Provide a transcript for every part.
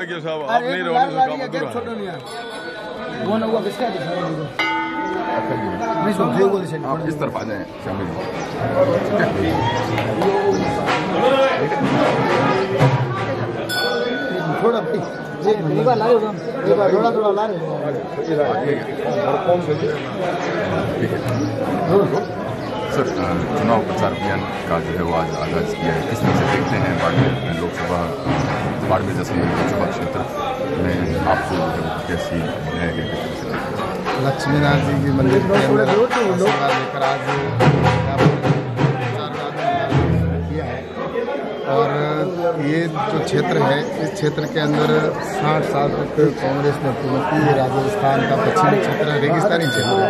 के साहब आप नहीं रहोगे तो काम अधूरा है। वो ना हुआ किसका आप इस तरफ आ जाएं शामिल थोड़ा एक बार ला रहे हो एक बार थोड़ा ला रहे हो सर। चुनाव प्रचार अभियान का जो है वो आज आगाज किया है, किस तरह से देखते हैं बाड़मेर लोकसभा बाड़मेर जैसलमेर लोकसभा क्षेत्र में आपको कैसी है? लक्ष्मीनाथ जी के मंदिर के अंदर आशीर्वाद लेकर आज किया है और ये जो क्षेत्र है इस क्षेत्र के अंदर 60 साल तक कांग्रेस ने हुकूमत की। राजस्थान का पश्चिमी क्षेत्र रेगिस्तानी क्षेत्र है।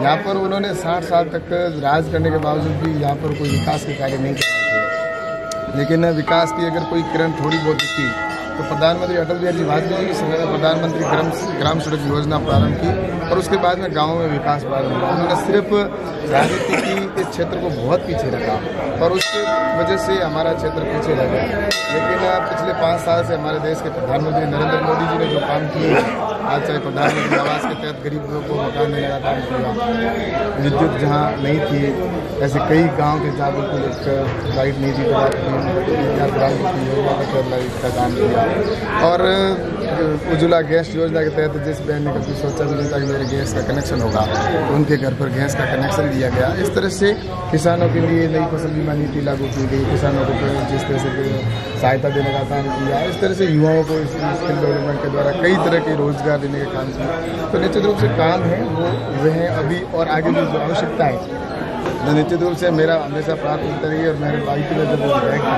यहाँ पर उन्होंने 60 साल तक राज करने के बावजूद भी यहाँ पर कोई विकास के कार्य नहीं कर रहे थे, लेकिन विकास की अगर कोई किरण थोड़ी बहुत दिखी तो प्रधानमंत्री अटल बिहारी वाजपेयी जी के समय में प्रधानमंत्री ग्राम सड़क योजना प्रारंभ की और उसके बाद में गाँव में विकास प्रारंभ हुआ। उन्होंने सिर्फ राजनीति की इस क्षेत्र को बहुत पीछे रखा और उसकी वजह से हमारा क्षेत्र पीछे रह गया। लेकिन पिछले 5 साल से हमारे देश के प्रधानमंत्री नरेंद्र मोदी जी ने जो काम किए, आज चाहे प्रधानमंत्री आवास के तहत गरीबों को मकान देने का काम किया, विद्युत जहाँ नहीं थी ऐसे कई गाँव के जहाँ बिल्कुल एक लाइट नहीं थी योजना के तहत लाइट का काम किया और उज्ज्वला गैस योजना के तहत जिस बहन ने कभी सोचा भी नहीं था कि मेरे गैस का कनेक्शन होगा तो उनके घर पर गैस का कनेक्शन दिया गया। इस तरह से किसानों के लिए नई फसल बीमा नीति लागू की गई, किसानों को जिस तरह से सहायता देने का काम किया, इस तरह से युवाओं को स्किल डेवलपमेंट के द्वारा कई तरह के रोजगार देने का काम किया। तो निश्चित रूप से काम है वो है अभी और आगे भी जो आवश्यकता है तो निश्चित रूप से मेरा हमेशा प्राथमिकता रही और मेरे बाइक में जब विधायक थी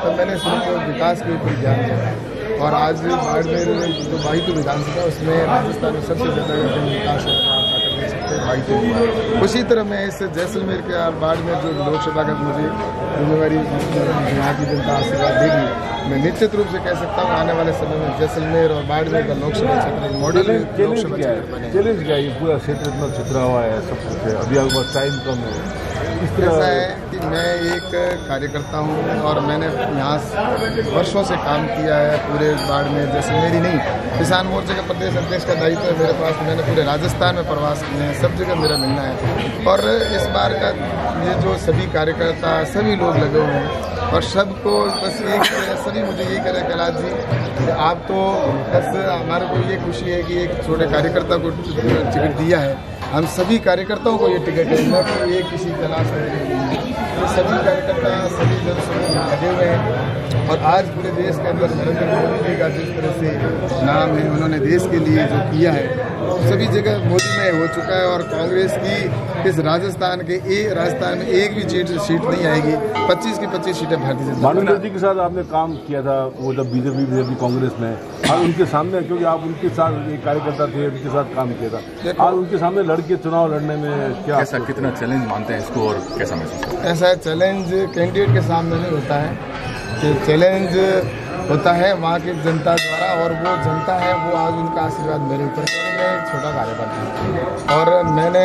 तब मैंने सिर्फ विकास के ऊपर ध्यान दिया और आज बाड़मेर जो बाइक विधानसभा उसमें राजस्थान में सबसे ज़्यादा विकास उसी तरह मैं इस जैसलमेर के बाड़मेर जो लोकसभा का मुझे जिम्मेवारी यहाँ की जनता आशीर्वाद देगी, मैं निश्चित रूप से कह सकता हूँ आने वाले समय में जैसलमेर और बाड़मेर का लोकसभा क्षेत्र मॉडल लोकसभा क्षेत्र बने। चैलेंज क्या है? ये पूरा क्षेत्र इतना छितरा हुआ है सब कुछ है, अभी आपके पास टाइम कम है। ऐसा है कि मैं एक कार्यकर्ता हूँ और मैंने यहाँ वर्षों से काम किया है पूरे बाड़मेर जैसलमेर ही नहीं, किसान मोर्चे का प्रदेश अध्यक्ष का दायित्व है मेरे पास। मैंने पूरे राजस्थान में प्रवास किए हैं, सब जगह मेरा मिलना है और इस बार का ये जो सभी कार्यकर्ता सभी लोग लगे हुए हैं और सबको बस एक सभी मुझे यही करें कैलाश जी कि आप तो बस हमारे को ये खुशी है कि एक छोटे कार्यकर्ता को टिकट दिया है, हम सभी कार्यकर्ताओं को ये टिकट है, न कि ये किसी तलाश में तो सभी कार्यकर्ता सभी जनसमूह लगे हुए हैं और आज पूरे देश के अंदर नरेंद्र मोदी जी का जिस तरह से नाम है उन्होंने देश के लिए जो किया है सभी जगह मोदी में हो चुका है और कांग्रेस की इस राजस्थान में एक भी सीट नहीं आएगी, 25 की 25 सीटें भारतीय जनता पार्टी जी के साथ आपने काम किया था वो जब बीजेपी कांग्रेस में और उनके सामने क्योंकि आप उनके साथ एक कार्यकर्ता थे उनके साथ काम किया था और उनके सामने लड़के चुनाव लड़ने में क्या कितना चैलेंज मानते हैं इसको और कैसा महसूस? ऐसा चैलेंज कैंडिडेट के सामने नहीं होता है, चैलेंज होता है वहाँ की जनता द्वारा और वो जनता है वो आज उनका आशीर्वाद मेरे ऊपर। मैं एक छोटा कार्यकर्ता हूँ और मैंने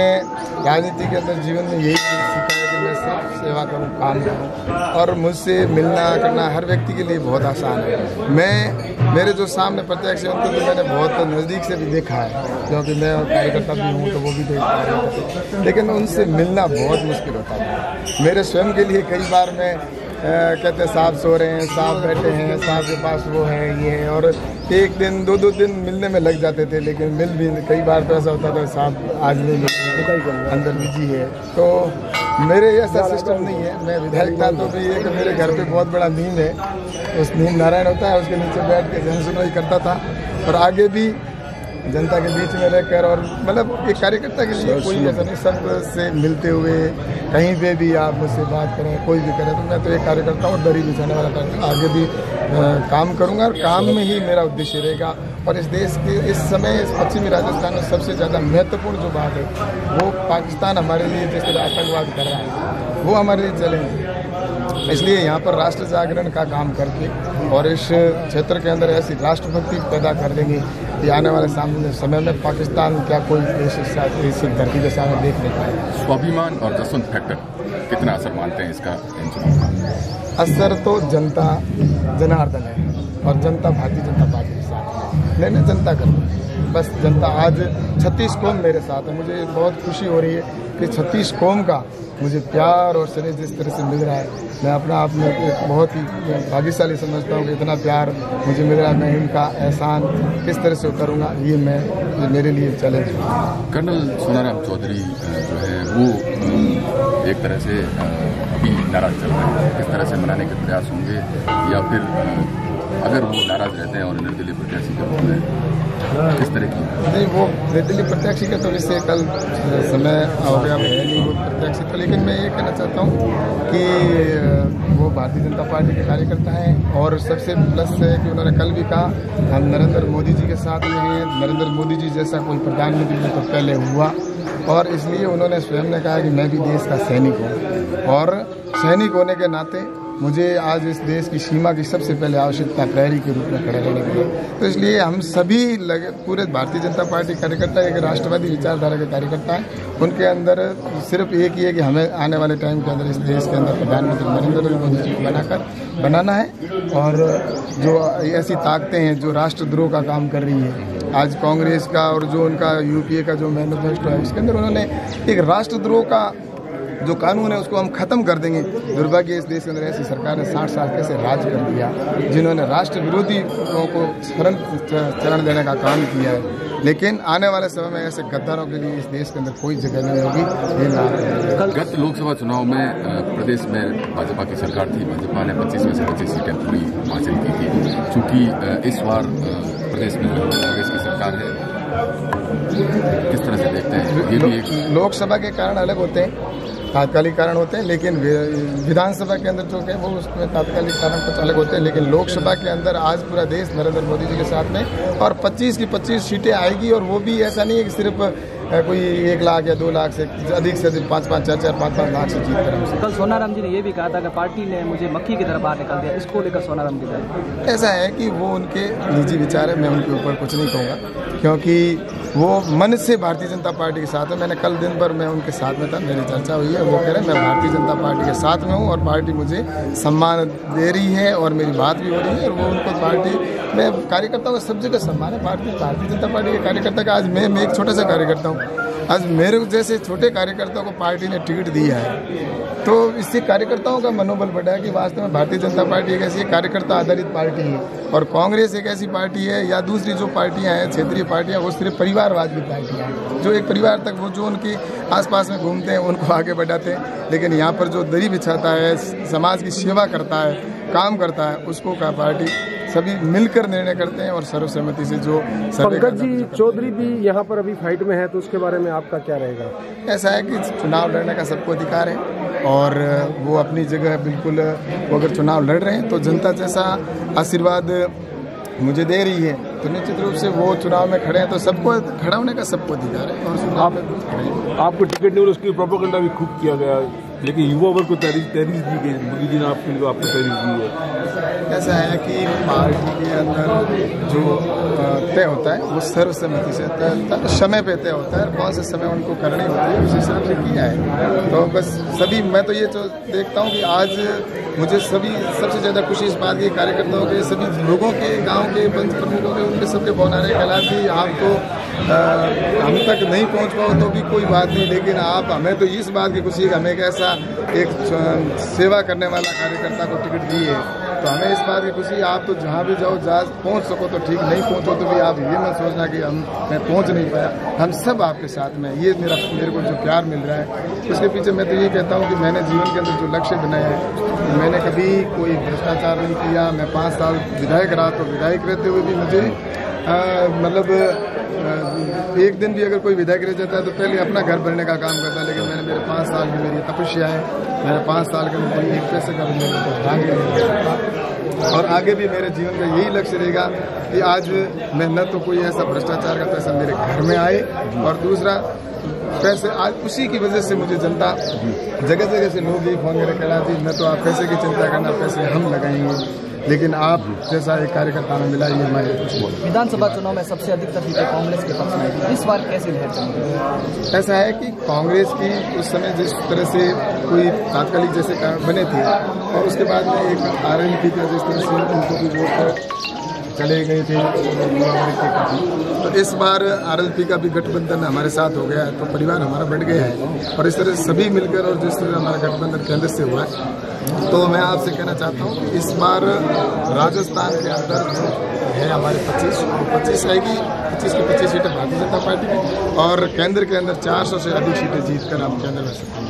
राजनीति के अंदर जीवन में यही सीखा है कि मैं सिर्फ सेवा करूँ, काम करूँ और मुझसे मिलना करना हर व्यक्ति के लिए बहुत आसान है। मेरे जो सामने प्रत्यक्ष है उनको तो मैंने बहुत नज़दीक से भी देखा है क्योंकि मैं कार्यकर्ता भी हूँ तो वो भी देखता है, लेकिन उनसे मिलना बहुत मुश्किल होता है। मेरे स्वयं के लिए कई बार मैं कहते हैं साहब सो रहे हैं, साहब बैठे हैं, साहब के पास वो है ये है और एक दिन दो दिन मिलने में लग जाते थे, लेकिन मिल भी कई बार तो ऐसा होता था साहब आज नहीं मिलते अंदर बिजी है। तो मेरे ऐसा सिस्टम नहीं है, मैं विधायक था तो भी एक मेरे घर पे बहुत बड़ा नीम है, उस नीम नारायण होता है उसके नीचे बैठ के जनसुनवाई करता था और आगे भी जनता के बीच में रहकर और मतलब एक कार्यकर्ता के लिए कोई ऐसा नहीं, सब से मिलते हुए कहीं पे भी आप मुझसे बात करें कोई भी करें तो मैं तो एक कार्यकर्ता हूँ, दरी बिछाने वाला कार्यकर्ता, आगे भी काम करूँगा और काम में ही मेरा उद्देश्य रहेगा। और इस देश के इस समय इस पश्चिमी राजस्थान में सबसे ज़्यादा महत्वपूर्ण जो बात है वो पाकिस्तान हमारे लिए जिस तरह आतंकवाद कर रहा है वो हमारे लिए चैलेंज है। इसलिए यहाँ पर राष्ट्र जागरण का काम करके और इस क्षेत्र के अंदर ऐसी राष्ट्रभक्ति पैदा कर देंगे कि आने वाले सामने समय में पाकिस्तान क्या कोई इस धरती के सामने देख नहीं पाएगा। स्वाभिमान और जसवंत फैक्टर कितना असर मानते हैं इसका इन चुनाव? असर तो जनता जनार्दन है और जनता भारतीय जनता पार्टी के साथ मैंने जनता कर दी। बस जनता आज 36 कौम मेरे साथ है। मुझे बहुत खुशी हो रही है कि 36 कौम का मुझे प्यार और स्नेह जिस तरह से मिल रहा है, मैं अपना आप में एक बहुत ही भाग्यशाली समझता हूँ कि इतना प्यार मुझे मिल रहा है। मैं इनका एहसान किस तरह से उतारूँगा, ये मेरे लिए चैलेंज है। कर्नल सोनाराम चौधरी जो है वो एक तरह से अभी नाराज चल रहे हैं, किस तरह से मनाने के प्रयास होंगे, या फिर अगर वो नाराज रहते हैं और निर्दलीय प्रत्याशी के रूप में किस तरह की? नहीं, वो निर्दलीय प्रत्याशी का तो इससे कल समय हो गया, है नहीं वो प्रत्याशी तो। लेकिन मैं ये कहना चाहता हूँ कि वो भारतीय जनता पार्टी के कार्यकर्ता हैं और सबसे प्लस है कि उन्होंने कल भी कहा हम नरेंद्र मोदी जी के साथ में हैं। नरेंद्र मोदी जी जैसा कोई प्रधानमंत्री तो पहले हुआ, और इसलिए उन्होंने स्वयं ने कहा कि मैं भी देश का सैनिक हूँ, और सैनिक होने के नाते मुझे आज इस देश की सीमा की सबसे पहले आवश्यकता प्रहरी के रूप में खड़े रहने की है। तो इसलिए हम सभी पूरे भारतीय जनता पार्टी कार्यकर्ता एक राष्ट्रवादी विचारधारा के कार्यकर्ता हैं। उनके अंदर सिर्फ एक ही है कि हमें आने वाले टाइम के अंदर इस देश के अंदर प्रधानमंत्री नरेंद्र मोदी जी को बनाना है, और जो ऐसी ताकतें हैं जो राष्ट्रद्रोह का काम कर रही है आज कांग्रेस का, और जो उनका यूपीए का जो मैनिफेस्टो है उसके अंदर उन्होंने एक राष्ट्रद्रोह का जो कानून है उसको हम खत्म कर देंगे। दुर्भाग्य इस देश के अंदर ऐसी सरकार ने 60 साल कैसे राज कर दिया, जिन्होंने राष्ट्र विरोधी लोगों को चरण देने का काम किया है। लेकिन आने वाले समय में ऐसे गद्दारों के लिए इस देश के अंदर कोई जगह नहीं होगी। गत लोकसभा चुनाव में प्रदेश में भाजपा की सरकार थी, भाजपा ने 25 में से 25 सीटें पूरी हासिल की थी। चूंकि इस बार प्रदेश में कांग्रेस की सरकार है, किस तरह से देखते हैं? ये भी एक लोकसभा के कारण अलग होते हैं, तात्कालिक कारण होते हैं, लेकिन विधानसभा के अंदर जो है वो उसमें तात्कालिक कारण कुछ अलग होते हैं। लेकिन लोकसभा के अंदर आज पूरा देश नरेंद्र मोदी जी के साथ में, और 25 की 25 सीटें आएगी, और वो भी ऐसा नहीं है कि सिर्फ कोई 1 लाख या 2 लाख से अधिक 5-5, 4-4, 5-5 लाख से जीत कर। कल सोनाराम जी ने ये भी कहा था कि पार्टी ने मुझे मक्खी की तरह बाहर निकाल दिया, इसको लेकर सोनाराम जी ऐसा है कि वो उनके निजी विचार है, मैं उनके ऊपर कुछ नहीं कहूँगा, क्योंकि वो मन से भारतीय जनता पार्टी के साथ है। मैंने कल दिन भर मैं उनके साथ में था, मेरी चर्चा हुई है, वो कह रहे हैं मैं भारतीय जनता पार्टी के साथ में हूँ और पार्टी मुझे सम्मान दे रही है और मेरी बात भी हो रही है, और वो उनको पार्टी में कार्यकर्ताओं का सब जगह सम्मान है। भारतीय जनता पार्टी के कार्यकर्ता का आज मैं एक छोटा सा कार्यकर्ता हूँ, आज मेरे जैसे छोटे कार्यकर्ताओं को पार्टी ने टिकट दिया है, तो इससे कार्यकर्ताओं का मनोबल बढ़ा है कि वास्तव में भारतीय जनता पार्टी एक ऐसी कार्यकर्ता आधारित पार्टी है, और कांग्रेस एक ऐसी पार्टी है या दूसरी जो पार्टियां हैं क्षेत्रीय पार्टियां, वो सिर्फ परिवारवाद की पार्टियां हैं, जो एक परिवार तक वो जो उनके आसपास में घूमते हैं उनको आगे बढ़ाते हैं। लेकिन यहाँ पर जो दरी बिछाता है, समाज की सेवा करता है, काम करता है, उसको का पार्टी सभी मिलकर निर्णय करते हैं और सर्वसम्मति से जो पंकज जी चौधरी भी यहाँ पर अभी फाइट में है, तो उसके बारे में आपका क्या रहेगा? ऐसा है कि चुनाव लड़ने का सबको अधिकार है, और वो अपनी जगह बिल्कुल, वो अगर चुनाव लड़ रहे हैं तो जनता जैसा आशीर्वाद मुझे दे रही है, तो निश्चित रूप से वो चुनाव में खड़े हैं, तो सबको खड़ा होने का सबको अधिकार है। और आपको टिकट नहीं, उसकी प्रोपेगेंडा भी खूब किया गया, लेकिन युवा वर्ग को तहरीर दी गई, मोदी जी ने आपको तहरीर दी है। ऐसा है कि पार्टी के अंदर जो तय होता है वो सर्वसम्मति से तय होता है, समय पे तय होता है, कौन से समय उनको करनी होती है उस हिसाब से किया है। तो बस सभी, मैं तो ये तो देखता हूँ कि आज मुझे सबसे ज़्यादा खुशी इस बात की कार्यकर्ताओं के, सभी लोगों के, गांव के पंच प्रमुखों के, उनके सबके फोन आ रहे हैं हालांकि आपको हम तक नहीं पहुंच पाओ तो भी कोई बात नहीं, लेकिन आप, हमें तो इस बात की खुशी है कि हमें एक ऐसा एक सेवा करने वाला कार्यकर्ता को टिकट दी है, तो हमें इस बात की खुशी। आप तो जहाँ भी जाओ, जहाँ पहुँच सको तो ठीक, नहीं पहुँचो तो भी आप ये मत सोचना कि मैं पहुँच नहीं पाया, हम सब आपके साथ में। ये मेरे को जो प्यार मिल रहा है उसके पीछे मैं तो ये कहता हूँ कि मैंने जीवन के अंदर जो लक्ष्य बनाया है, मैंने कभी कोई भ्रष्टाचार नहीं किया। मैं 5 साल विधायक रहा, तो विधायक रहते हुए भी मुझे मतलब एक दिन भी अगर कोई विधायक रह जाता है तो पहले अपना घर भरने का काम करता है, लेकिन मेरे 5 साल की मेरी तपस्या है, मेरे 5 साल के कोई एक पैसे का भी मेरे को भाग नहीं सकता, और आगे भी मेरे जीवन का यही लक्ष्य रहेगा कि आज मैं न तो कोई ऐसा भ्रष्टाचार का पैसा मेरे घर में आए, और दूसरा पैसे आज उसी की वजह से मुझे जनता जगह जगह से लोग ये फोन करके कहा जी न तो आप पैसे की चिंता करना, पैसे हम लगाएंगे, लेकिन आप जैसा एक कार्यकर्ता में मिला, ये हमारे विधानसभा चुनाव में सबसे अधिकतर सीटें कांग्रेस के पक्ष में, इस बार कैसी लहर चलेगी? ऐसा है कि कांग्रेस की उस समय जिस तरह से कोई तात्कालिक जैसे कारण बने थे, और उसके बाद में एक RNP का जिस तरह से उनको भी वोट चले गए थे के काफी। तो इस बार आरएलपी का भी गठबंधन हमारे साथ हो गया है, तो परिवार हमारा बढ़ गया है। और इस तरह सभी मिलकर और जिस तरह हमारा गठबंधन केंद्र से हुआ है, तो मैं आपसे कहना चाहता हूँ कि इस बार राजस्थान के अंदर जो है हमारे 25 आएगी, 25 की 25 सीटें भारतीय जनता पार्टी की, और केंद्र के अंदर 400 से अधिक सीटें जीतकर हम केंद्र में सकते हैं।